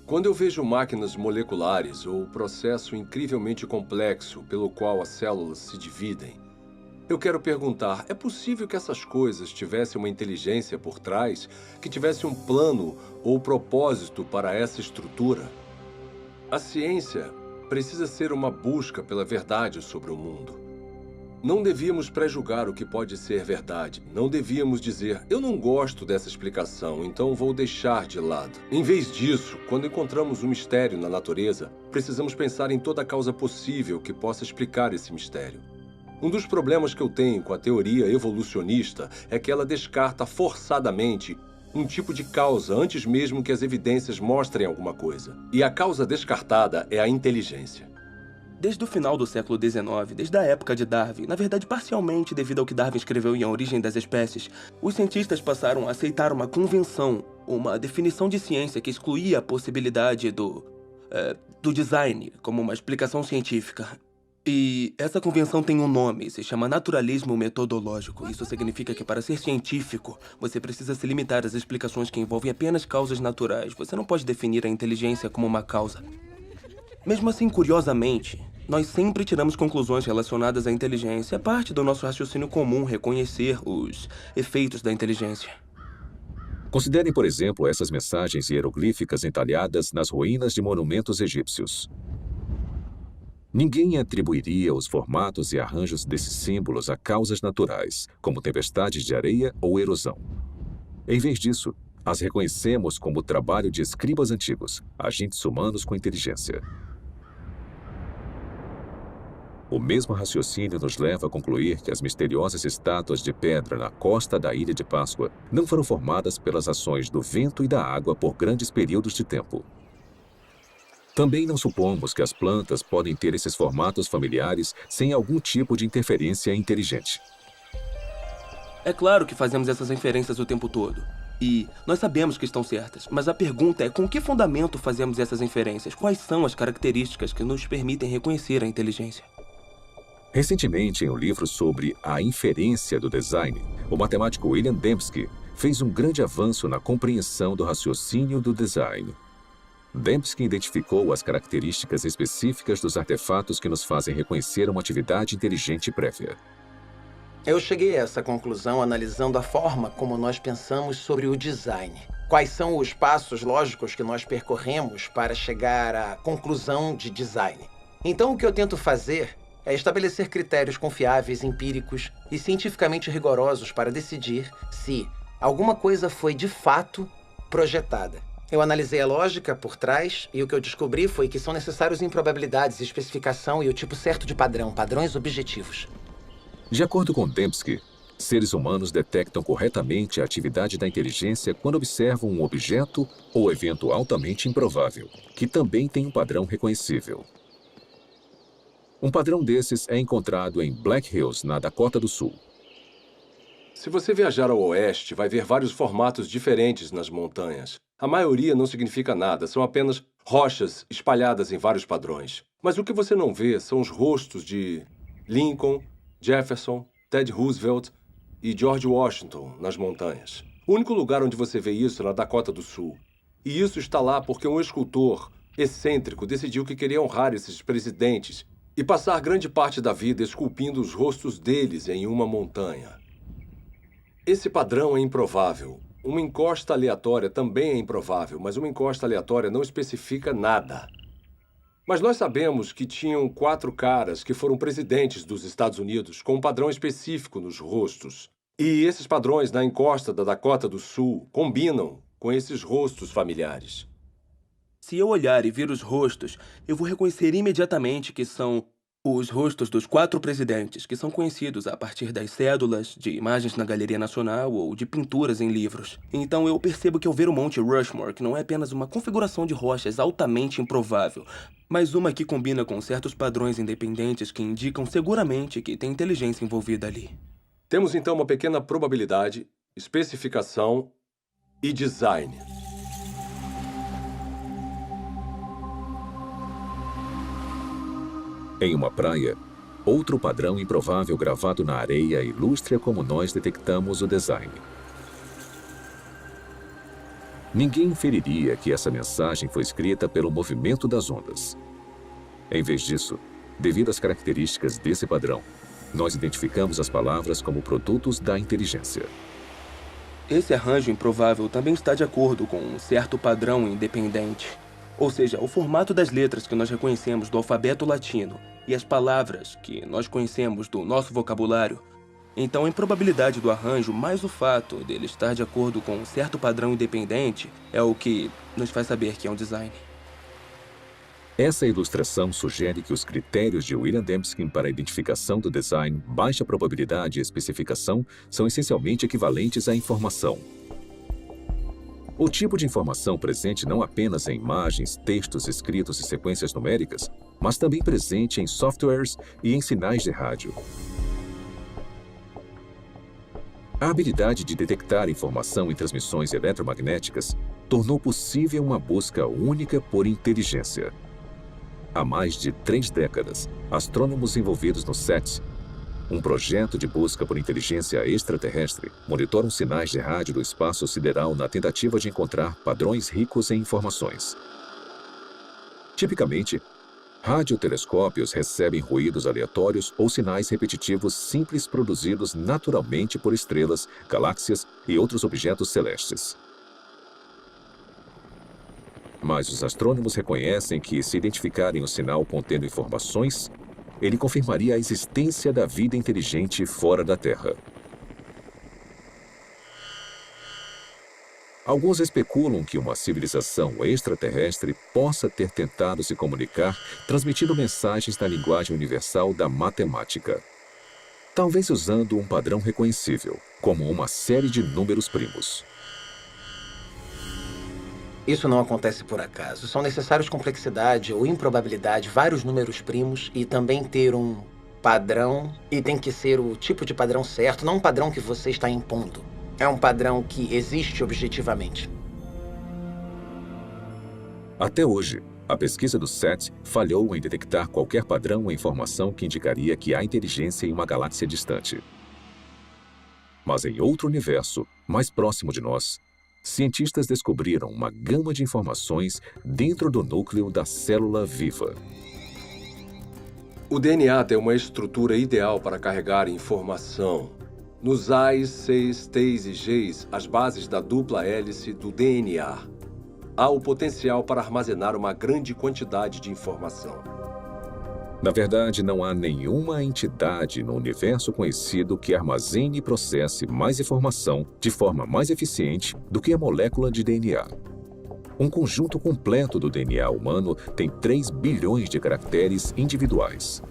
Quando eu vejo máquinas moleculares ou o processo incrivelmente complexo pelo qual as células se dividem, eu quero perguntar, é possível que essas coisas tivessem uma inteligência por trás, que tivesse um plano ou propósito para essa estrutura? A ciência precisa ser uma busca pela verdade sobre o mundo. Não devíamos pré-julgar o que pode ser verdade. Não devíamos dizer, eu não gosto dessa explicação, então vou deixar de lado. Em vez disso, quando encontramos um mistério na natureza, precisamos pensar em toda a causa possível que possa explicar esse mistério. Um dos problemas que eu tenho com a teoria evolucionista é que ela descarta forçadamente um tipo de causa antes mesmo que as evidências mostrem alguma coisa. E a causa descartada é a inteligência. Desde o final do século XIX, desde a época de Darwin, na verdade parcialmente devido ao que Darwin escreveu em A Origem das Espécies, os cientistas passaram a aceitar uma convenção, uma definição de ciência que excluía a possibilidade do design como uma explicação científica. E essa convenção tem um nome, se chama naturalismo metodológico. Isso significa que para ser científico, você precisa se limitar às explicações que envolvem apenas causas naturais. Você não pode definir a inteligência como uma causa. Mesmo assim, curiosamente, nós sempre tiramos conclusões relacionadas à inteligência. É parte do nosso raciocínio comum reconhecer os efeitos da inteligência. Considerem, por exemplo, essas mensagens hieroglíficas entalhadas nas ruínas de monumentos egípcios. Ninguém atribuiria os formatos e arranjos desses símbolos a causas naturais, como tempestades de areia ou erosão. Em vez disso, as reconhecemos como o trabalho de escribas antigos, agentes humanos com inteligência. O mesmo raciocínio nos leva a concluir que as misteriosas estátuas de pedra na costa da Ilha de Páscoa não foram formadas pelas ações do vento e da água por grandes períodos de tempo. Também não supomos que as plantas podem ter esses formatos familiares sem algum tipo de interferência inteligente. É claro que fazemos essas inferências o tempo todo. E nós sabemos que estão certas, mas a pergunta é com que fundamento fazemos essas inferências? Quais são as características que nos permitem reconhecer a inteligência? Recentemente, em um livro sobre a inferência do design, o matemático William Dembski fez um grande avanço na compreensão do raciocínio do design. Dembski identificou as características específicas dos artefatos que nos fazem reconhecer uma atividade inteligente prévia. Eu cheguei a essa conclusão analisando a forma como nós pensamos sobre o design. Quais são os passos lógicos que nós percorremos para chegar à conclusão de design? Então, o que eu tento fazer é estabelecer critérios confiáveis, empíricos e cientificamente rigorosos para decidir se alguma coisa foi de fato projetada. Eu analisei a lógica por trás e o que eu descobri foi que são necessários improbabilidades, especificação e o tipo certo de padrão, padrões objetivos. De acordo com Dembski, seres humanos detectam corretamente a atividade da inteligência quando observam um objeto ou evento altamente improvável, que também tem um padrão reconhecível. Um padrão desses é encontrado em Black Hills, na Dakota do Sul. Se você viajar ao oeste, vai ver vários formatos diferentes nas montanhas. A maioria não significa nada, são apenas rochas espalhadas em vários padrões. Mas o que você não vê são os rostos de Lincoln, Jefferson, Ted Roosevelt e George Washington nas montanhas. O único lugar onde você vê isso é na Dakota do Sul. E isso está lá porque um escultor excêntrico decidiu que queria honrar esses presidentes e passar grande parte da vida esculpindo os rostos deles em uma montanha. Esse padrão é improvável. Uma encosta aleatória também é improvável, mas uma encosta aleatória não especifica nada. Mas nós sabemos que tinham 4 caras que foram presidentes dos Estados Unidos com um padrão específico nos rostos. E esses padrões na encosta da Dakota do Sul combinam com esses rostos familiares. Se eu olhar e ver os rostos, eu vou reconhecer imediatamente que são os rostos dos 4 presidentes, que são conhecidos a partir das cédulas, de imagens na Galeria Nacional ou de pinturas em livros. Então eu percebo que ao ver o Monte Rushmore, que não é apenas uma configuração de rochas altamente improvável, mas uma que combina com certos padrões independentes que indicam seguramente que tem inteligência envolvida ali. Temos então uma pequena probabilidade, especificação e design. Em uma praia, outro padrão improvável gravado na areia ilustra como nós detectamos o design. Ninguém inferiria que essa mensagem foi escrita pelo movimento das ondas. Em vez disso, devido às características desse padrão, nós identificamos as palavras como produtos da inteligência. Esse arranjo improvável também está de acordo com um certo padrão independente. Ou seja, o formato das letras que nós reconhecemos do alfabeto latino e as palavras que nós conhecemos do nosso vocabulário. Então, a improbabilidade do arranjo, mais o fato dele estar de acordo com um certo padrão independente, é o que nos faz saber que é um design. Essa ilustração sugere que os critérios de William Dembski para a identificação do design, baixa probabilidade e especificação são essencialmente equivalentes à informação. O tipo de informação presente não apenas em imagens, textos escritos e sequências numéricas, mas também presente em softwares e em sinais de rádio. A habilidade de detectar informação em transmissões eletromagnéticas tornou possível uma busca única por inteligência. Há mais de 3 décadas, astrônomos envolvidos no SETI, um projeto de busca por inteligência extraterrestre, monitoram sinais de rádio do espaço sideral na tentativa de encontrar padrões ricos em informações. Tipicamente, radiotelescópios recebem ruídos aleatórios ou sinais repetitivos simples produzidos naturalmente por estrelas, galáxias e outros objetos celestes. Mas os astrônomos reconhecem que, se identificarem o sinal contendo informações, ele confirmaria a existência da vida inteligente fora da Terra. Alguns especulam que uma civilização extraterrestre possa ter tentado se comunicar transmitindo mensagens na linguagem universal da matemática. Talvez usando um padrão reconhecível, como uma série de números primos. Isso não acontece por acaso. São necessários complexidade ou improbabilidade, vários números primos e também ter um padrão. E tem que ser o tipo de padrão certo, não um padrão que você está impondo. É um padrão que existe objetivamente. Até hoje, a pesquisa do SETI falhou em detectar qualquer padrão ou informação que indicaria que há inteligência em uma galáxia distante. Mas em outro universo, mais próximo de nós, cientistas descobriram uma gama de informações dentro do núcleo da célula viva. O DNA tem uma estrutura ideal para carregar informação. Nos A's, C's, T's e G's, as bases da dupla hélice do DNA, há o potencial para armazenar uma grande quantidade de informação. Na verdade, não há nenhuma entidade no universo conhecido que armazene e processe mais informação de forma mais eficiente do que a molécula de DNA. Um conjunto completo do DNA humano tem 3 bilhões de caracteres individuais.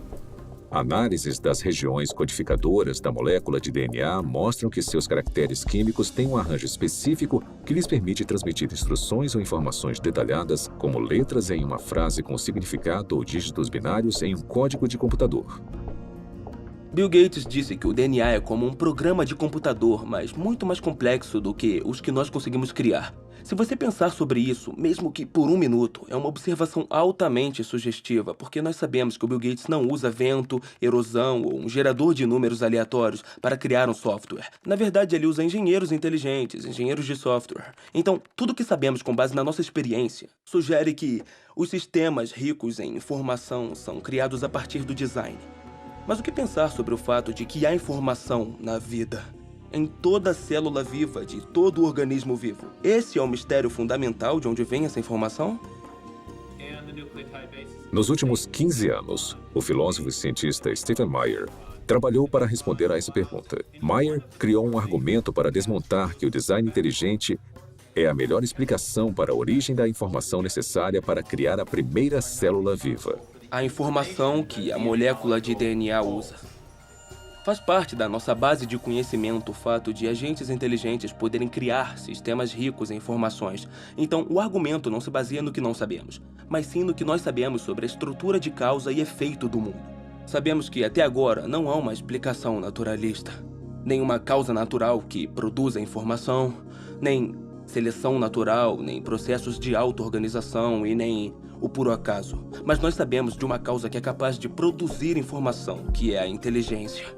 Análises das regiões codificadoras da molécula de DNA mostram que seus caracteres químicos têm um arranjo específico que lhes permite transmitir instruções ou informações detalhadas, como letras em uma frase com significado ou dígitos binários em um código de computador. Bill Gates disse que o DNA é como um programa de computador, mas muito mais complexo do que os que nós conseguimos criar. Se você pensar sobre isso, mesmo que por um minuto, é uma observação altamente sugestiva, porque nós sabemos que o Bill Gates não usa vento, erosão ou um gerador de números aleatórios para criar um software. Na verdade, ele usa engenheiros inteligentes, engenheiros de software. Então, tudo que sabemos com base na nossa experiência sugere que os sistemas ricos em informação são criados a partir do design. Mas o que pensar sobre o fato de que há informação na vida? Em toda célula viva de todo organismo vivo. Esse é o mistério fundamental de onde vem essa informação? Nos últimos 15 anos, o filósofo e cientista Stephen Meyer trabalhou para responder a essa pergunta. Meyer criou um argumento para desmontar que o design inteligente é a melhor explicação para a origem da informação necessária para criar a primeira célula viva. A informação que a molécula de DNA usa. Faz parte da nossa base de conhecimento o fato de agentes inteligentes poderem criar sistemas ricos em informações. Então, o argumento não se baseia no que não sabemos, mas sim no que nós sabemos sobre a estrutura de causa e efeito do mundo. Sabemos que, até agora, não há uma explicação naturalista. Nem uma causa natural que produza informação, nem seleção natural, nem processos de auto-organização e nem o puro acaso. Mas nós sabemos de uma causa que é capaz de produzir informação, que é a inteligência.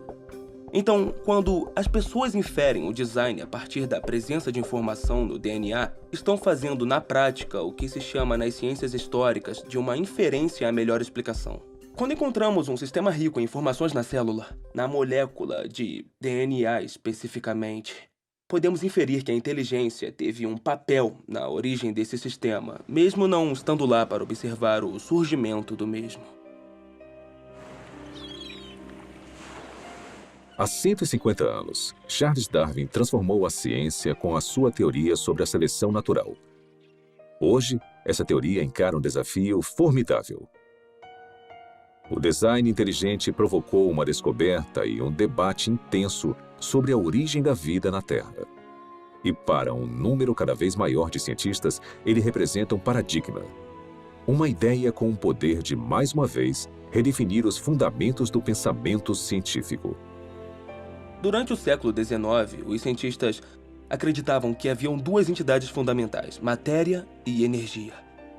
Então, quando as pessoas inferem o design a partir da presença de informação no DNA, estão fazendo na prática o que se chama nas ciências históricas de uma inferência à melhor explicação. Quando encontramos um sistema rico em informações na célula, na molécula de DNA especificamente, podemos inferir que a inteligência teve um papel na origem desse sistema, mesmo não estando lá para observar o surgimento do mesmo. Há 150 anos, Charles Darwin transformou a ciência com a sua teoria sobre a seleção natural. Hoje, essa teoria encara um desafio formidável. O design inteligente provocou uma descoberta e um debate intenso sobre a origem da vida na Terra. E para um número cada vez maior de cientistas, ele representa um paradigma. Uma ideia com o poder de, mais uma vez, redefinir os fundamentos do pensamento científico. Durante o século XIX, os cientistas acreditavam que haviam duas entidades fundamentais, matéria e energia.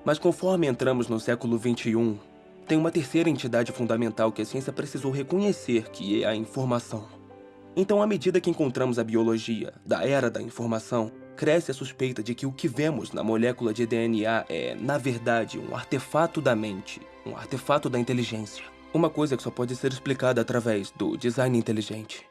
Mas conforme entramos no século XXI, tem uma terceira entidade fundamental que a ciência precisou reconhecer, que é a informação. Então, à medida que encontramos a biologia da era da informação, cresce a suspeita de que o que vemos na molécula de DNA é, na verdade, um artefato da mente, um artefato da inteligência. Uma coisa que só pode ser explicada através do design inteligente.